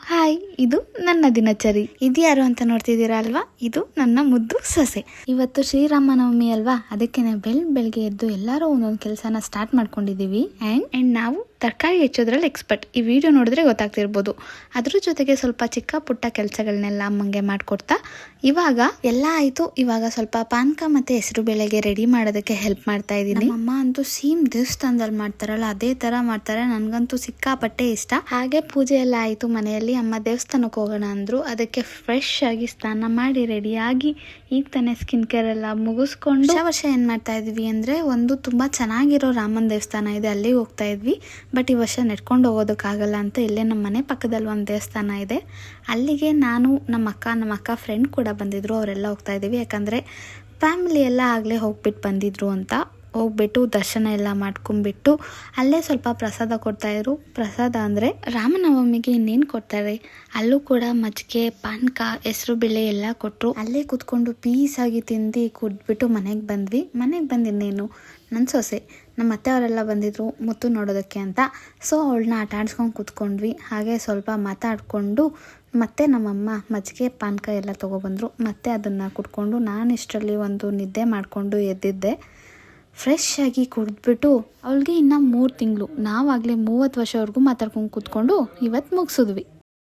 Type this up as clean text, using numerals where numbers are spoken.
Hi, ಇದು ನನ್ನ ದಿನಚರಿ. ಇದ್ಯಾರು ಅಂತ ನೋಡ್ತಿದ್ದೀರಾ ಅಲ್ವಾ? ಇದು ನನ್ನ ಮುದ್ದು ಸೊಸೆ. ಇವತ್ತು ಶ್ರೀರಾಮನವಮಿ ಅಲ್ವಾ, ಅದಕ್ಕೇನೆ ಬೆಳಗ್ಗೆ ಎದ್ದು ಎಲ್ಲರೂ ಒಂದೊಂದು ಕೆಲಸನ ಸ್ಟಾರ್ಟ್ ಮಾಡ್ಕೊಂಡಿದ್ದೀವಿ. ಅಂಡ್ ನಾವು ತರಕಾರಿ ಹೆಚ್ಚೋದ್ರಲ್ಲಿ ಎಕ್ಸ್ಪರ್ಟ್. ಈ ವಿಡಿಯೋ ನೋಡಿದ್ರೆ ಗೊತ್ತಾಗ್ತಿರ್ಬೋದು. ಅದ್ರ ಜೊತೆಗೆ ಸ್ವಲ್ಪ ಚಿಕ್ಕ ಪುಟ್ಟ ಕೆಲಸಗಳನ್ನೆಲ್ಲ ಅಮ್ಮಂಗೆ ಮಾಡ್ಕೊಡ್ತಾ ಇವಾಗ ಎಲ್ಲ ಆಯ್ತು. ಇವಾಗ ಸ್ವಲ್ಪ ಪಾನಕ ಮತ್ತೆ ಹೆಸರು ಬೇಳೆಗೆ ರೆಡಿ ಮಾಡೋದಕ್ಕೆ ಹೆಲ್ಪ್ ಮಾಡ್ತಾ ಇದ್ದೀನಿ. ಅಮ್ಮ ಅಂತೂ ಸೇಮ್ ದೇವಸ್ಥಾನದಲ್ಲಿ ಮಾಡ್ತಾರಲ್ಲ ಅದೇ ತರ ಮಾಡ್ತಾರೆ. ನನ್ಗಂತೂ ಸಿಕ್ಕಾಪಟ್ಟೆ ಇಷ್ಟ. ಹಾಗೆ ಪೂಜೆ ಎಲ್ಲ ಆಯ್ತು ಮನೆಯಲ್ಲಿ. ಅಮ್ಮ ದೇವಸ್ಥಾನಕ್ಕೆ ಹೋಗೋಣ ಅಂದ್ರು. ಅದಕ್ಕೆ ಫ್ರೆಶ್ ಆಗಿ ಸ್ನಾನ ಮಾಡಿ ರೆಡಿ ಆಗಿ ಈಗ ತಾನೇ ಸ್ಕಿನ್ ಕೇರ್ ಎಲ್ಲ ಮುಗಿಸ್ಕೊಂಡು ವರ್ಷ ಏನ್ ಮಾಡ್ತಾ ಇದ್ವಿ ಅಂದ್ರೆ, ಒಂದು ತುಂಬಾ ಚೆನ್ನಾಗಿರೋ ರಾಮನ ದೇವಸ್ಥಾನ ಇದೆ, ಅಲ್ಲಿಗೆ ಹೋಗ್ತಾ ಇದ್ವಿ. ಬಟ್ ಈ ವರ್ಷ ನೆಡ್ಕೊಂಡು ಹೋಗೋದಕ್ಕಾಗಲ್ಲ ಅಂತ ಇಲ್ಲೇ ನಮ್ಮ ಮನೆ ಪಕ್ಕದಲ್ಲಿ ಒಂದು ದೇವಸ್ಥಾನ ಇದೆ, ಅಲ್ಲಿಗೆ ನಾನು ನಮ್ಮ ಅಕ್ಕ ಫ್ರೆಂಡ್ ಕೂಡ ಬಂದಿದ್ರು. ಅವರೆಲ್ಲ ಹೋಗ್ತಾ ಇದ್ದೀವಿ. ಯಾಕಂದರೆ ಫ್ಯಾಮಿಲಿ ಎಲ್ಲ ಆಗಲೇ ಹೋಗ್ಬಿಟ್ಟು ಬಂದಿದ್ರು ಅಂತ. ಹೋಗ್ಬಿಟ್ಟು ದರ್ಶನ ಎಲ್ಲ ಮಾಡ್ಕೊಂಡ್ಬಿಟ್ಟು ಅಲ್ಲೇ ಸ್ವಲ್ಪ ಪ್ರಸಾದ ಕೊಡ್ತಾಯಿದ್ರು. ಪ್ರಸಾದ ಅಂದರೆ ರಾಮನವಮಿಗೆ ಇನ್ನೇನು ಕೊಡ್ತಾರೆ, ಅಲ್ಲೂ ಕೂಡ ಮಜ್ಜಿಗೆ, ಪಾನಕ, ಹೆಸರು ಬೇಳೆ ಎಲ್ಲ ಕೊಟ್ಟರು. ಅಲ್ಲೇ ಕೂತ್ಕೊಂಡು ಪೀಸಾಗಿ ತಿಂದು ಕುಡ್ಬಿಟ್ಟು ಮನೆಗೆ ಬಂದ್ವಿ. ಮನೆಗೆ ಬಂದಿನ್ನೇನು ನನ್ನ ಸೊಸೆ, ನಮ್ಮ ಅತ್ತೆ ಅವರೆಲ್ಲ ಬಂದಿದ್ರು ಮುತ್ತು ನೋಡೋದಕ್ಕೆ ಅಂತ. ಸೊ ಅವಳನ್ನ ಆಟ ಆಡಿಸ್ಕೊಂಡು ಕೂತ್ಕೊಂಡ್ವಿ. ಹಾಗೆ ಸ್ವಲ್ಪ ಮಾತಾಡಿಕೊಂಡು ಮತ್ತೆ ನಮ್ಮಮ್ಮ ಮಜ್ಜಿಗೆ ಪಾನಕ ಎಲ್ಲ ತೊಗೊಬಂದರು. ಮತ್ತೆ ಅದನ್ನು ಕುಡ್ಕೊಂಡು ನಾನು ಇಷ್ಟರಲ್ಲಿ ಒಂದು ನಿದ್ದೆ ಮಾಡಿಕೊಂಡು ಎದ್ದಿದ್ದೆ. ಫ್ರೆಶ್ ಆಗಿ ಕುಡಿದ್ಬಿಟ್ಟು ಅವಳಿಗೆ ಇನ್ನೂ 3 ತಿಂಗಳು, ನಾವಾಗಲೇ 30 ವರ್ಷವರೆಗೂ ಮಾತಾಡ್ಕೊಂಡು ಕೂತ್ಕೊಂಡು ಇವತ್ತು ಮುಗಿಸಿದ್ವಿ.